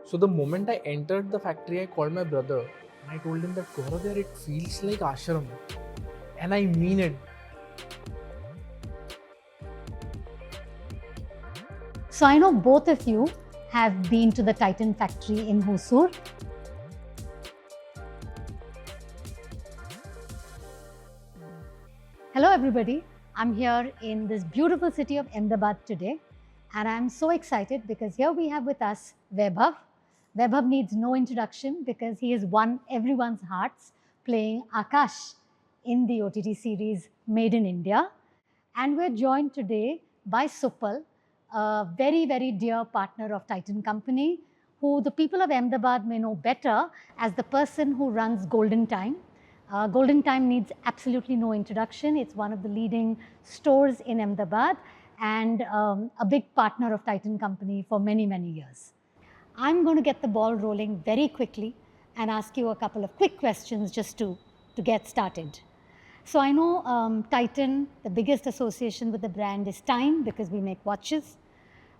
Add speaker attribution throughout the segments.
Speaker 1: So the moment I entered the factory, I called my brother and I told him that Gaurav, there it feels like ashram, and I mean it.
Speaker 2: So I know both of you have been to the Titan factory in Hosur. Hello everybody, I'm here in this beautiful city of Ahmedabad today, and I'm so excited because here we have with us Vaibhav. Vaibhav needs no introduction because he has won everyone's hearts playing Akash in the OTT series Made in India. And we're joined today by Supal, a very, very dear partner of Titan Company, who the people of Ahmedabad may know better as the person who runs Golden Time. Golden Time needs absolutely no introduction. It's one of the leading stores in Ahmedabad and a big partner of Titan Company for many, many years. I'm going to get the ball rolling very quickly and ask you a couple of quick questions just to get started. So I know Titan, the biggest association with the brand is time because we make watches.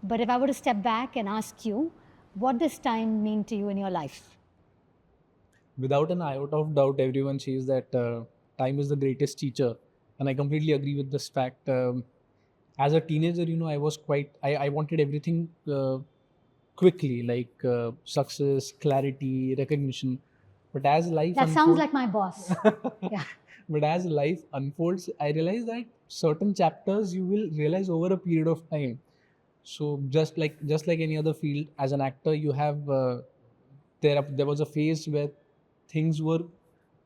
Speaker 2: But if I were to step back and ask you, what does time mean to you in your life?
Speaker 1: Without an iota of doubt, everyone says that time is the greatest teacher, and I completely agree with this fact. As a teenager, I was I wanted everything quickly, like success, clarity, recognition. But as life
Speaker 2: That sounds like my boss. Yeah.
Speaker 1: But as life unfolds, I realize that certain chapters you will realize over a period of time. So just like any other field, as an actor, you have there was a phase where things were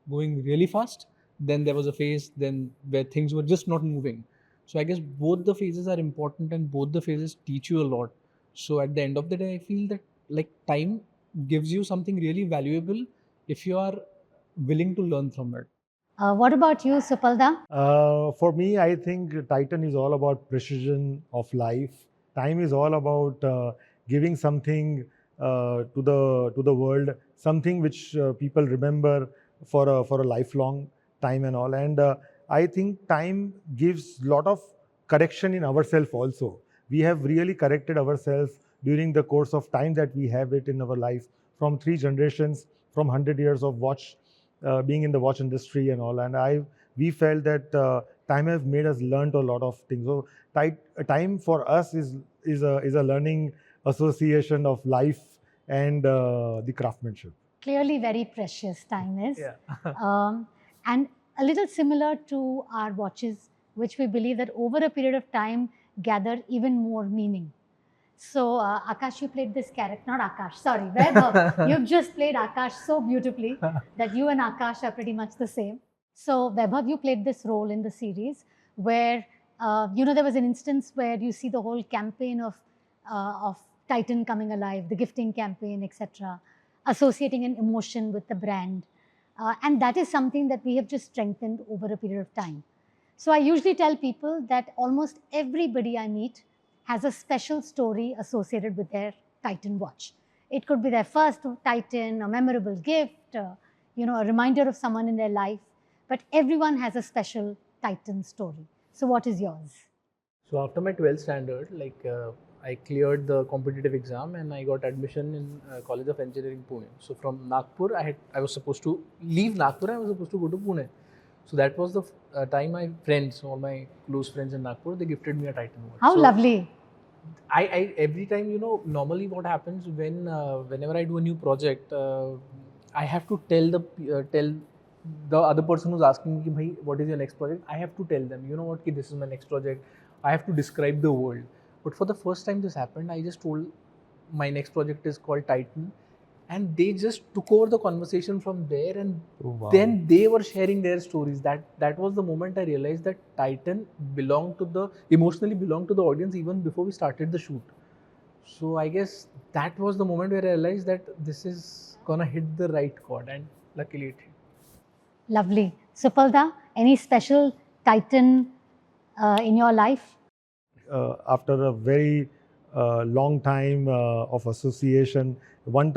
Speaker 1: going really fast. Then there was a phase then where things were just not moving. So I guess both the phases are important and both the phases teach you a lot. So at the end of the day, I feel that like time gives you something really valuable if you are willing to learn from it.
Speaker 2: What about you, Supalda?
Speaker 3: For me, I think Titan is all about precision of life. Time is all about giving something to the world, something which people remember for a lifelong time and all. And I think time gives lot of correction in ourselves also. We have really corrected ourselves during the course of time that we have it in our life, from 3 generations, from 100 years of watch, being in the watch industry and all. And we felt that time has made us learn a lot of things. So time for us is a learning association of life and the craftsmanship.
Speaker 2: Clearly very precious time is.
Speaker 1: Yeah.
Speaker 2: And a little similar to our watches, which we believe that over a period of time gather even more meaning. So Akash, you played this character, not Akash, sorry, Vaibhav. You've just played Akash so beautifully that you and Akash are pretty much the same. So Vaibhav, you played this role in the series where, there was an instance where you see the whole campaign of Titan coming alive, the gifting campaign, etc., associating an emotion with the brand. And that is something that we have just strengthened over a period of time. So I usually tell people that almost everybody I meet has a special story associated with their Titan watch. It could be their first Titan, a memorable gift, a reminder of someone in their life, but everyone has a special Titan story. So what is yours?
Speaker 1: So after my 12th standard, I cleared the competitive exam and I got admission in College of Engineering Pune. So from Nagpur, I was supposed to leave Nagpur. I was supposed to go to Pune. So that was the time my friends, all my close friends in Nagpur, they gifted me a Titan watch.
Speaker 2: How lovely!
Speaker 1: I every time, normally what happens whenever I do a new project, I have to tell the other person who's asking me, "Bhai, what is your next project?" I have to tell them, you know what, this is my next project. I have to describe the world. But for the first time this happened, I just told my next project is called Titan, and they just took over the conversation from there, and then they were sharing their stories. That was the moment I realized that Titan emotionally belonged to the audience even before we started the shoot. So I guess that was the moment where I realized that this is gonna hit the right chord, and luckily it hit.
Speaker 2: Lovely. Supalda, any special Titan in your life?
Speaker 3: After a very long time of association, one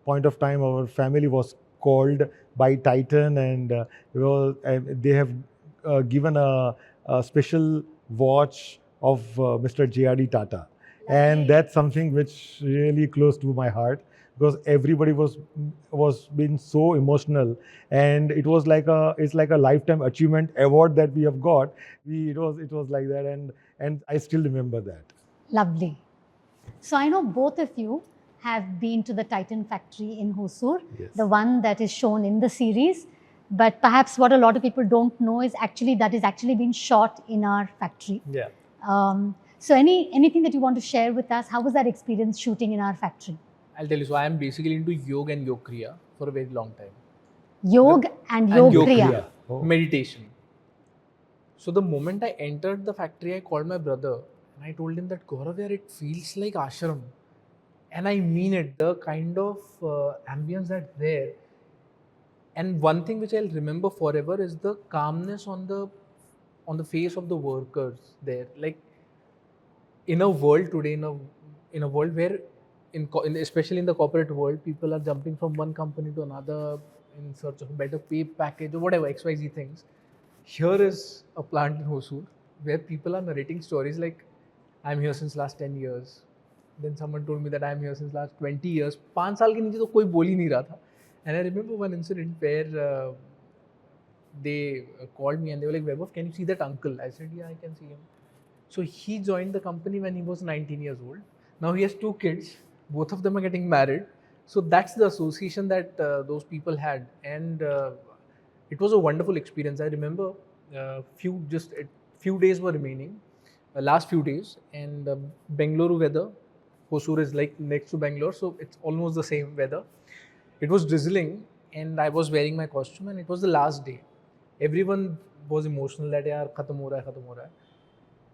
Speaker 3: point of time our family was called by Titan, and they have given a special watch of Mr. J.R.D. Tata. And that's something which really close to my heart. because everybody was being so emotional, and it's like a lifetime achievement award that we have got. It was like that, and I still remember that.
Speaker 2: Lovely. So I know both of you have been to the Titan factory in Hosur,
Speaker 3: Yes.
Speaker 2: the one that is shown in the series. But perhaps what a lot of people don't know is that is actually being shot in our factory.
Speaker 1: Yeah.
Speaker 2: So anything that you want to share with us? How was that experience shooting in our factory?
Speaker 1: I'll tell you. So I am basically into yoga and yoga kriya for a very long time.
Speaker 2: Yoga and
Speaker 1: And
Speaker 2: yoga
Speaker 1: yoga
Speaker 2: kriya.
Speaker 1: kriya,
Speaker 3: Oh.
Speaker 1: meditation. So the moment I entered the factory, I called my brother and I told him that Gaurav, yaar, it feels like ashram, and I mean it. The kind of ambience that's there, and one thing which I'll remember forever is the calmness on the face of the workers there. Like in a world today, in a world where especially in the corporate world, people are jumping from one company to another in search of a better pay package or whatever XYZ things. Here is a plant in Hosur where people are narrating stories like, I'm here since last 10 years. Then someone told me that I'm here since last 20 years. 5 साल के नीचे तो कोई बोल ही नहीं रहा था. And I remember one incident where they called me and they were like, Vaibhav, can you see that uncle? I said, yeah, I can see him. So he joined the company when he was 19 years old. Now he has 2 kids. Both of them are getting married. So that's the association that those people had. And it was a wonderful experience. I remember few days were remaining, last few days, and Bengaluru weather, Hosur is like next to Bangalore, so it's almost the same weather. It was drizzling, and I was wearing my costume, and it was the last day. Everyone was emotional that yaar khatam ho raha hai.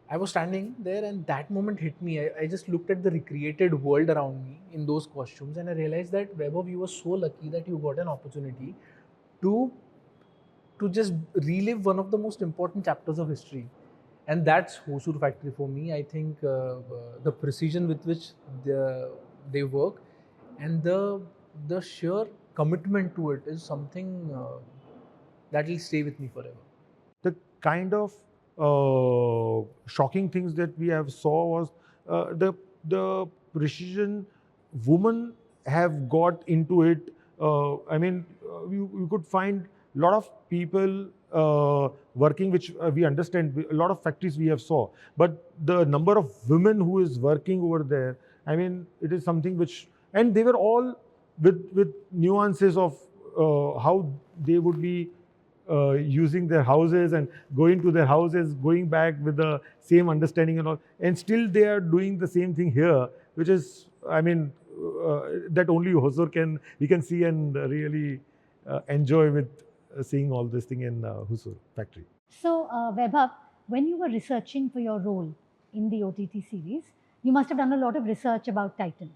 Speaker 1: I was standing there, and that moment hit me. I just looked at the recreated world around me in those costumes, and I realized that Vaibhav, you were so lucky that you got an opportunity to just relive one of the most important chapters of history. And that's Hosur factory for me. I think the precision with which they work and the sheer commitment to it is something that will stay with me forever.
Speaker 3: The kind of shocking things that we have saw was the precision women have got into it. You could find a lot of people working, which we understand. A lot of factories we have saw, but the number of women who is working over there, I mean, it is something which, and they were all with nuances of how they would be using their houses and going to their houses, going back with the same understanding and all, and still they are doing the same thing here, which is, I mean, that only Hosur we can see and really enjoy with seeing all this thing in Hosur factory.
Speaker 2: So, Vaibhav, when you were researching for your role in the OTT series, you must have done a lot of research about Titan.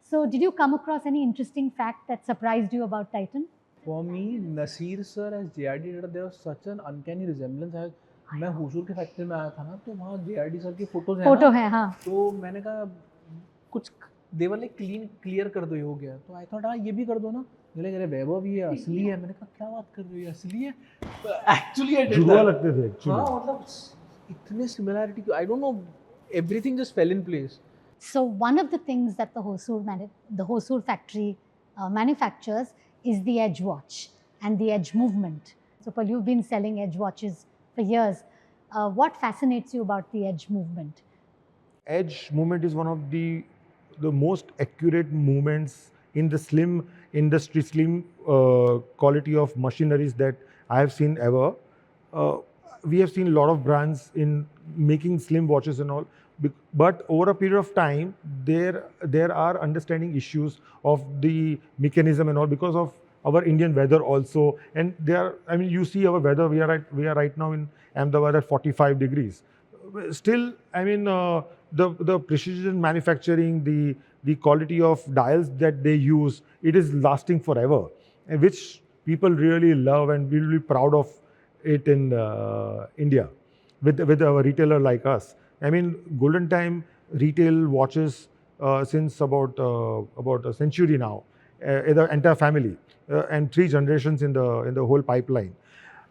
Speaker 2: So, did you come across any interesting fact that surprised you about Titan?
Speaker 1: For me, Nasir sir as JRD editor, there was such an uncanny resemblance. मैं हुजूर के factory में आया था ना, तो वहाँ JRD sir की photos हैं ना,
Speaker 2: फोटो है, हाँ.
Speaker 1: तो मैंने कहा कुछ देवर लाइक क्लियर कर दो, ये हो गया. तो आई थॉट हाँ ये भी कर दो ना. बोले अरे वैभव ये असली है. मैंने कहा क्या बात कर रहे हो, ये असली है. एक्चुअली आई डिड
Speaker 3: जुड़वा लगते थे एक्चुअली.
Speaker 1: हाँ मतलब इतने similarity, I don't know, everything just fail in place.
Speaker 2: So one of the things that the Hosur factory manufactures is the edge watch and the edge movement. So, Paul, you've been selling edge watches for years. What fascinates you about the edge movement?
Speaker 3: Edge movement is one of the most accurate movements in the slim industry, slim quality of machineries that I have seen ever. We have seen a lot of brands in making slim watches and all, but over a period of time, there are understanding issues of the mechanism and all because of our Indian weather also. And you see our weather. We are right now in Ahmedabad at 45 degrees. Still, the precision manufacturing, the quality of dials that they use, it is lasting forever, which people really love and we will be proud of it in India with a retailer like us. Golden time retail watches since about a century now, the entire family and 3 generations in the whole pipeline.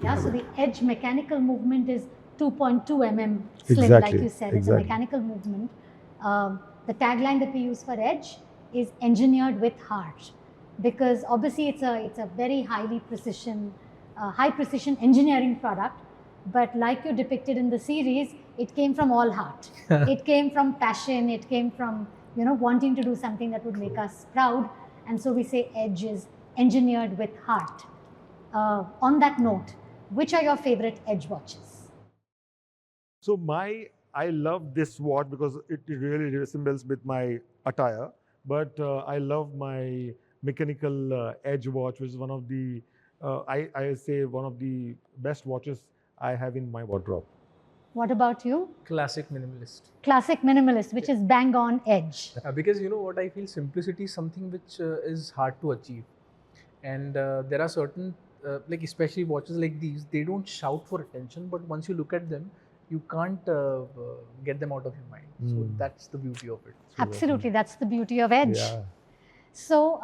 Speaker 2: Yeah, so the edge mechanical movement is 2.2 mm slim,
Speaker 3: Exactly,
Speaker 2: like you said. It's a mechanical movement. The tagline that we use for edge is engineered with heart, because obviously it's a very high precision engineering product. But like you depicted in the series, it came from all heart. It came from passion. It came from wanting to do something that would make us proud. And so we say Edge is engineered with heart. On that note, which are your favorite Edge watches?
Speaker 3: So I love this watch because it really resembles with my attire. But I love my mechanical Edge watch, which is one of the I say one of the best watches I have in my wardrobe.
Speaker 2: What about you?
Speaker 1: Classic minimalist.
Speaker 2: Classic minimalist, which is bang on Edge.
Speaker 1: Because you know what, I feel simplicity is something which is hard to achieve, and there are certain like especially watches like these, they don't shout for attention, but once you look at them, you can't get them out of your mind. So that's the beauty of it.
Speaker 2: Absolutely, that's the beauty of Edge.
Speaker 3: Yeah.
Speaker 2: So,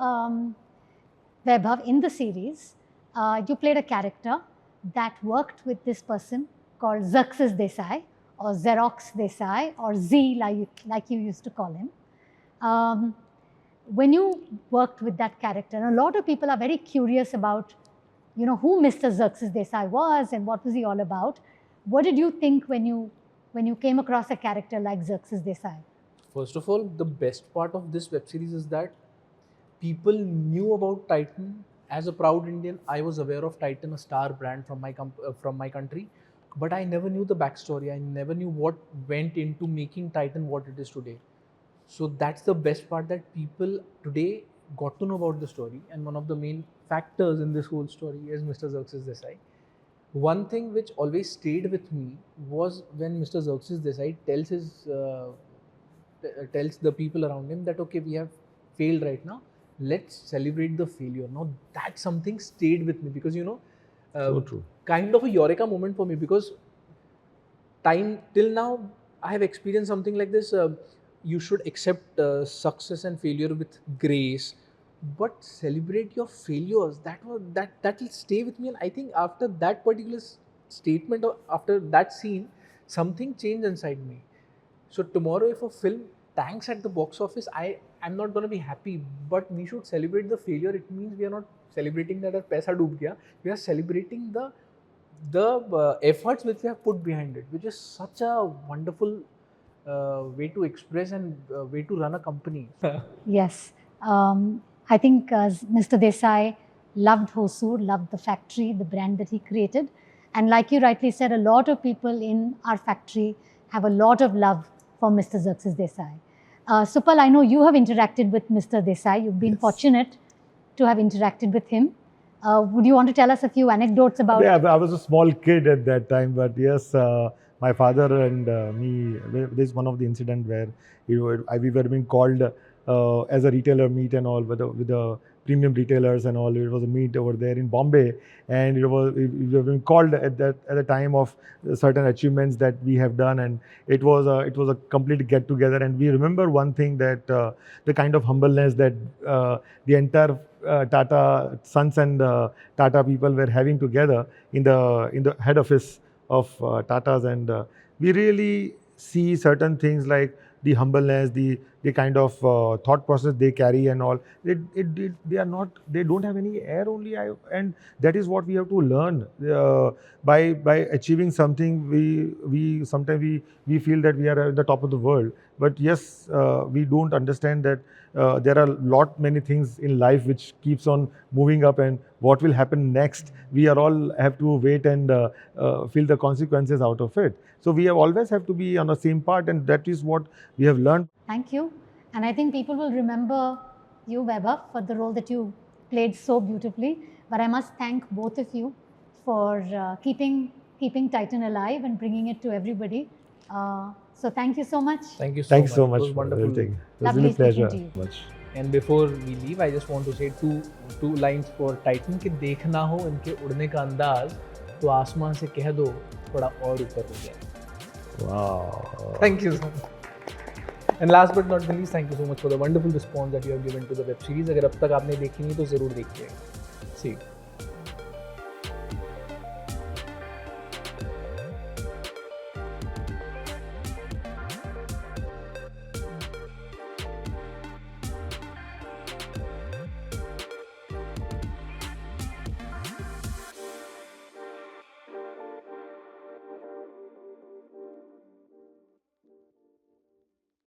Speaker 2: Vaibhav, in the series, you played a character that worked with this person called Xerxes Desai, or Xerox Desai, or Z, like you used to call him. When you worked with that character, and a lot of people are very curious about, who Mr. Xerxes Desai was and what was he all about. What did you think when you came across a character like Xerxes Desai?
Speaker 1: First of all, the best part of this web series is that people knew about Titan. As a proud Indian, I was aware of Titan, a star brand from my country, but I never knew the backstory. I never knew what went into making Titan what it is today. So that's the best part, that people today got to know about the story, and one of the main factors in this whole story is Mr. Xerxes Desai. One thing which always stayed with me was when Mr. Xerxes Desai tells the people around him that okay, we have failed right now, let's celebrate the failure. Now that something stayed with me, because
Speaker 3: So true.
Speaker 1: kind of a eureka moment for me, because time till now I have experienced something like this. You should accept success and failure with grace, but celebrate your failures. That will stay with me, and I think after that particular statement, or after that scene, something changed inside me. So tomorrow, if a film tanks at the box office, I'm not going to be happy, but we should celebrate the failure. It means we are not celebrating that our paisa doob gaya. We are celebrating the efforts which we have put behind it, which is such a wonderful way to express and way to run a company.
Speaker 2: Yes. I think Mr. Desai loved Hosur, loved the factory, the brand that he created. And like you rightly said, a lot of people in our factory have a lot of love for Mr. Xerxes Desai. Supal, I know you have interacted with Mr. Desai. You've been fortunate to have interacted with him. Would you want to tell us a few anecdotes about?
Speaker 3: Yeah, I was a small kid at that time, but yes, my father and me. This is one of the incident where we were being called as a retailer meet and all with the premium retailers and all. It was a meet over there in Bombay, and we were being called at the time of certain achievements that we have done, and it was a complete get together. And we remember one thing, that the kind of humbleness that the entire Tata sons and Tata people were having together in the head office of Tatas, and we really see certain things like the humbleness, the kind of thought process they carry and all. They don't have any air only, and that is what we have to learn. By achieving something, we sometimes we feel that we are at the top of the world, but yes, we don't understand that there are many things in life which keeps on moving up, and what will happen next, we are all have to wait and feel the consequences out of it. So we always have to be on the same part, and that is what we have learned.
Speaker 2: Thank you. And I think people will remember you, Vaibhav, for the role that you played so beautifully. But I must thank both of you for keeping Titan alive and bringing it to everybody. So thank you so much.
Speaker 1: Thank you so
Speaker 3: Thanks
Speaker 1: much.
Speaker 3: so much
Speaker 1: It was
Speaker 3: for
Speaker 1: wonderful.
Speaker 3: everything. It was
Speaker 2: Lovely
Speaker 3: really pleasure.
Speaker 2: speaking to you.
Speaker 3: Much.
Speaker 1: And before we leave, I just want to say two lines for Titan कि देखना हो इनके उड़ने का अंदाज तो आसमान से कह दो थोड़ा और ऊपर हो जाए.
Speaker 3: Wow.
Speaker 1: Thank you so much. And last but not the least, thank you so much for the wonderful response that you have given to the web series. अगर अब तक आपने देखी नहीं तो ज़रूर देखिएगा. See you.